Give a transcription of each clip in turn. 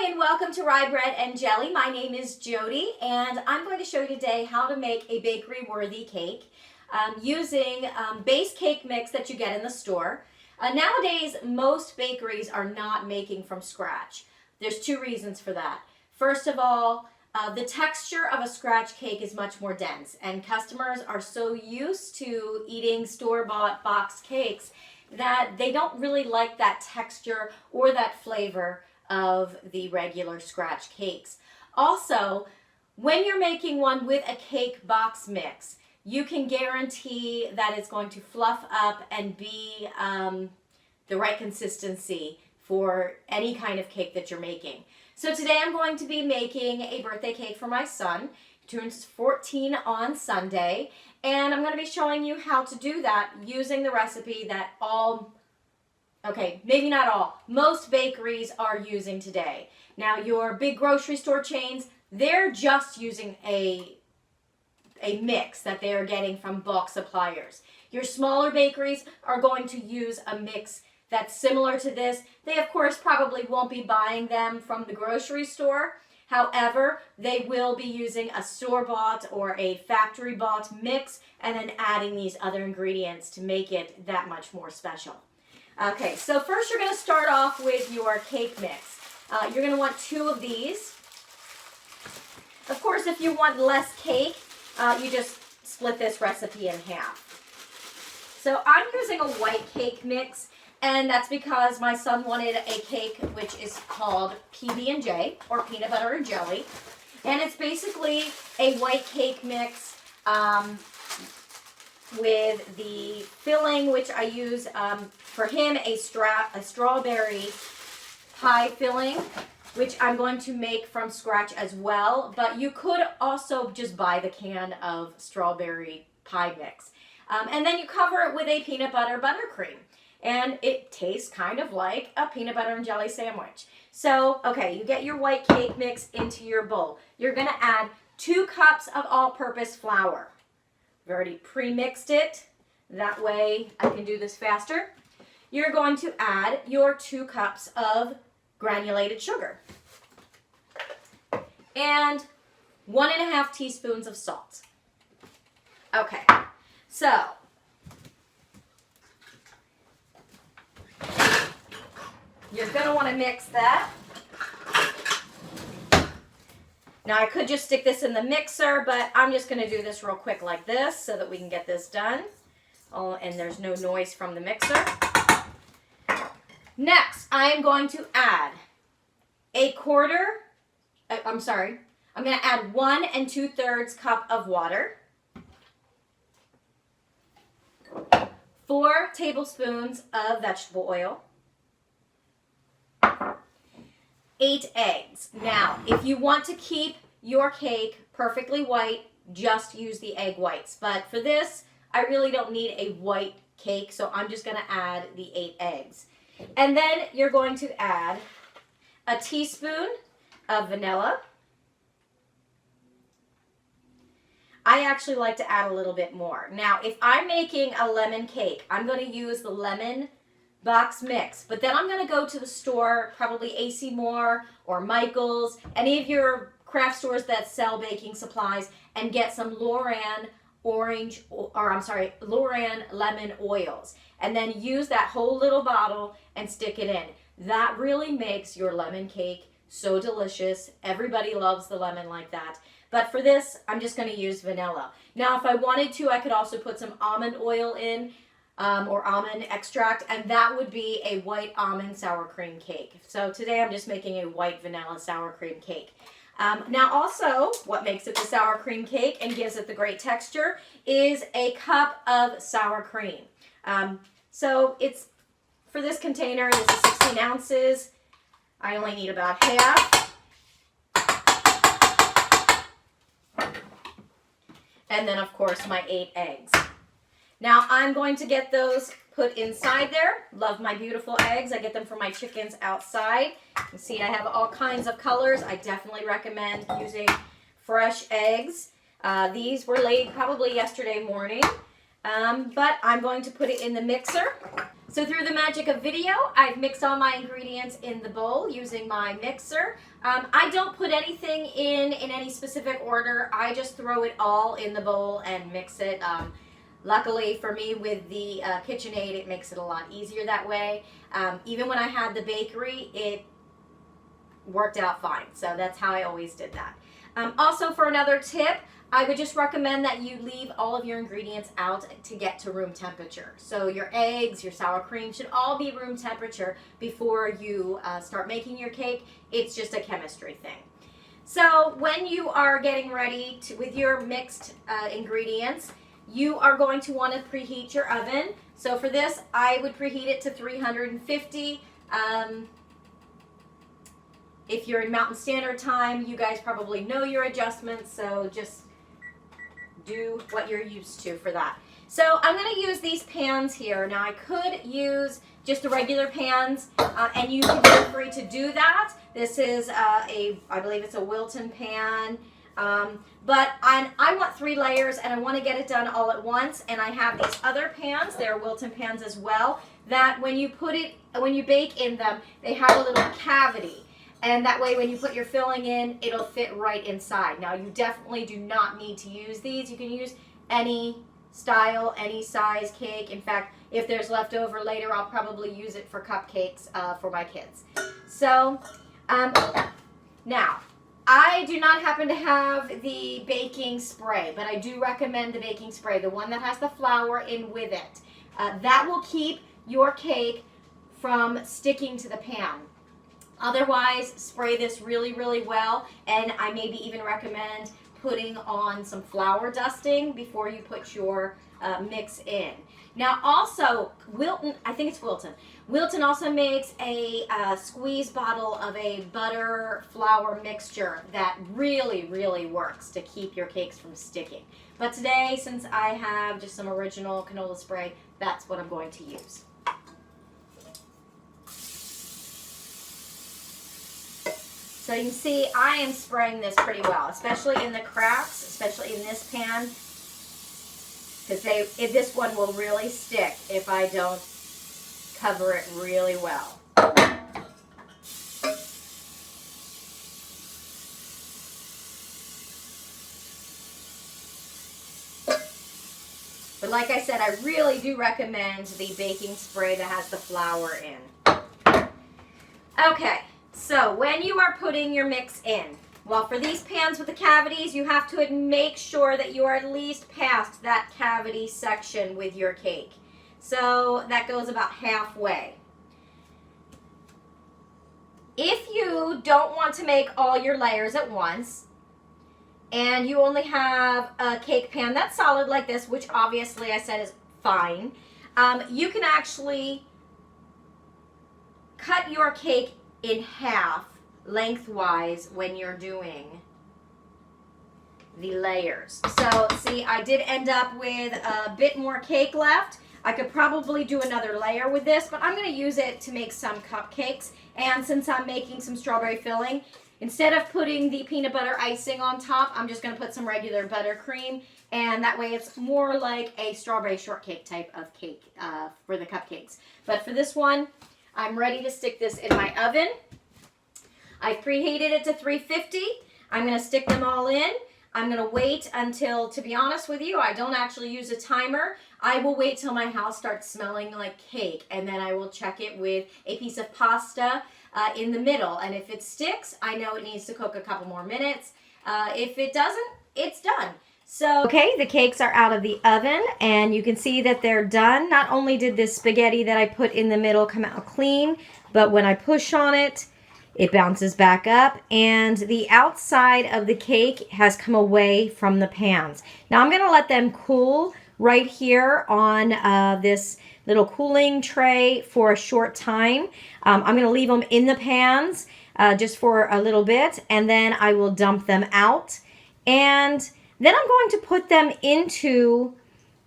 Hi and welcome to Rye Bread and Jelly. My name is Jody and I'm going to show you today how to make a bakery worthy cake using base cake mix that you get in the store. Nowadays most bakeries are not making from scratch. There's two reasons for that. First of all, the texture of a scratch cake is much more dense and customers are so used to eating store-bought box cakes that they don't really like that texture or that flavor of the regular scratch cakes. Also, when you're making one with a cake box mix, you can guarantee that it's going to fluff up and be the right consistency for any kind of cake that you're making. So today I'm going to be making a birthday cake for my son. He turns 14 on Sunday, and I'm going to be showing you how to do that using the recipe that maybe not all, most bakeries are using today. Now your big grocery store chains, they're just using a mix that they are getting from bulk suppliers. Your smaller bakeries are going to use a mix that's similar to this. They of course probably won't be buying them from the grocery store. However, they will be using a store-bought or a factory-bought mix and then adding these other ingredients to make it that much more special. Okay, so first you're going to start off with your cake mix. You're going to want 2 of these. Of course, if you want less cake, you just split this recipe in half. So I'm using a white cake mix, and that's because my son wanted a cake which is called PB&J, or peanut butter and jelly. And it's basically a white cake mix with the filling, which I use for him, a strawberry pie filling, which I'm going to make from scratch as well. But you could also just buy the can of strawberry pie mix. And then you cover it with a peanut butter buttercream. And it tastes kind of like a peanut butter and jelly sandwich. So, okay, you get your white cake mix into your bowl. You're going to add 2 cups of all-purpose flour. I've already pre-mixed it. That way I can do this faster. You're going to add your 2 cups of granulated sugar. And 1.5 teaspoons of salt. Okay, so you're going to want to mix that. Now I could just stick this in the mixer, but I'm just going to do this real quick like this so that we can get this done. Oh, and there's no noise from the mixer. Next, I'm going to add I'm going to add 1 2/3 cup of water. 4 tablespoons of vegetable oil. 8 eggs. Now, if you want to keep your cake perfectly white, just use the egg whites. But for this, I really don't need a white cake, so I'm just going to add the 8 eggs. And then you're going to add a teaspoon of vanilla. I actually like to add a little bit more. Now, if I'm making a lemon cake, I'm going to use the lemon box mix, but then I'm going to go to the store, probably AC Moore or Michael's, any of your craft stores that sell baking supplies, and get some Loran lemon oils, and then use that whole little bottle and stick it in. That really makes your lemon cake so delicious. Everybody loves the lemon like that. But for this, I'm just going to use vanilla. Now, if I wanted to, I could also put some almond oil in, or almond extract, and that would be a white almond sour cream cake. So today I'm just making a white vanilla sour cream cake. Now also, what makes it the sour cream cake and gives it the great texture is a cup of sour cream. So it's, for this container, this is 16 ounces. I only need about half. And then of course my 8 eggs. Now I'm going to get those put inside there. Love my beautiful eggs. I get them from my chickens outside. You can see I have all kinds of colors. I definitely recommend using fresh eggs. These were laid probably yesterday morning. But I'm going to put it in the mixer. So through the magic of video, I've mixed all my ingredients in the bowl using my mixer. I don't put anything in any specific order. I just throw it all in the bowl and mix it. Luckily for me with the KitchenAid, it makes it a lot easier that way. Even when I had the bakery, it worked out fine. So that's how I always did that. Also, for another tip, I would just recommend that you leave all of your ingredients out to get to room temperature. So your eggs, your sour cream should all be room temperature before you start making your cake. It's just a chemistry thing. So when you are getting ready with your mixed ingredients, you are going to want to preheat your oven. So for this, I would preheat it to 350. If you're in Mountain Standard Time, you guys probably know your adjustments, so just do what you're used to for that. So I'm going to use these pans here. Now I could use just the regular pans, and you can feel free to do that. This is I believe it's a Wilton pan, but I want 3 layers, and I want to get it done all at once. And I have these other pans. They're Wilton pans as well. That when you bake in them, they have a little cavity. And that way when you put your filling in, it'll fit right inside. Now you definitely do not need to use these. You can use any style, any size cake. In fact, if there's leftover later, I'll probably use it for cupcakes for my kids. So now, I do not happen to have the baking spray, but I do recommend the baking spray, the one that has the flour in with it. That will keep your cake from sticking to the pan. Otherwise, spray this really, really well, and I maybe even recommend putting on some flour dusting before you put your mix in. Now also, Wilton, I think it's Wilton. Wilton also makes a squeeze bottle of a butter flour mixture that really, really works to keep your cakes from sticking. But today, since I have just some original canola spray, that's what I'm going to use. So you can see I am spraying this pretty well, especially in the cracks, especially in this pan, because this one will really stick if I don't cover it really well. But like I said, I really do recommend the baking spray that has the flour in. Okay. So when you are putting your mix in, well, for these pans with the cavities, you have to make sure that you are at least past that cavity section with your cake. So that goes about halfway. If you don't want to make all your layers at once, and you only have a cake pan that's solid like this, which obviously I said is fine, you can actually cut your cake in half lengthwise when you're doing the layers. So see, I did end up with a bit more cake left. I could probably do another layer with this, but I'm going to use it to make some cupcakes. And since I'm making some strawberry filling, instead of putting the peanut butter icing on top, I'm just going to put some regular buttercream, and that way it's more like a strawberry shortcake type of cake for the cupcakes. But for this one, I'm ready to stick this in my oven. I've preheated it to 350. I'm going to stick them all in. I'm going to wait until, to be honest with you, I don't actually use a timer. I will wait till my house starts smelling like cake, and then I will check it with a piece of pasta in the middle. And if it sticks, I know it needs to cook a couple more minutes. If it doesn't, it's done. So, okay, the cakes are out of the oven, and you can see that they're done. Not only did this spaghetti that I put in the middle come out clean, but when I push on it, it bounces back up, and the outside of the cake has come away from the pans. Now I'm going to let them cool right here on this little cooling tray for a short time. I'm going to leave them in the pans just for a little bit, and then I will dump them out. And then I'm going to put them into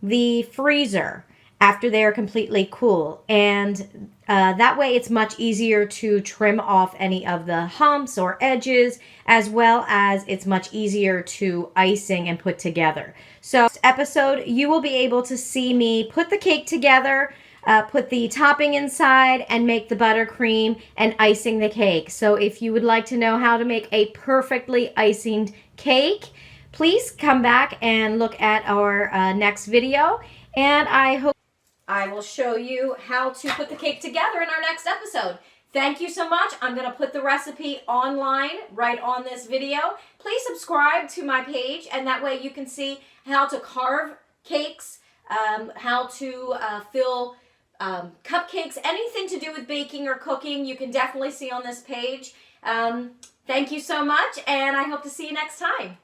the freezer after they are completely cool. And that way it's much easier to trim off any of the humps or edges, as well as it's much easier to icing and put together. So next episode, you will be able to see me put the cake together, put the topping inside and make the buttercream and icing the cake. So if you would like to know how to make a perfectly iced cake, please come back and look at our next video. And I hope I will show you how to put the cake together in our next episode. Thank you so much. I'm going to put the recipe online right on this video. Please subscribe to my page, and that way you can see how to carve cakes, how to fill cupcakes, anything to do with baking or cooking, you can definitely see on this page. Thank you so much, and I hope to see you next time.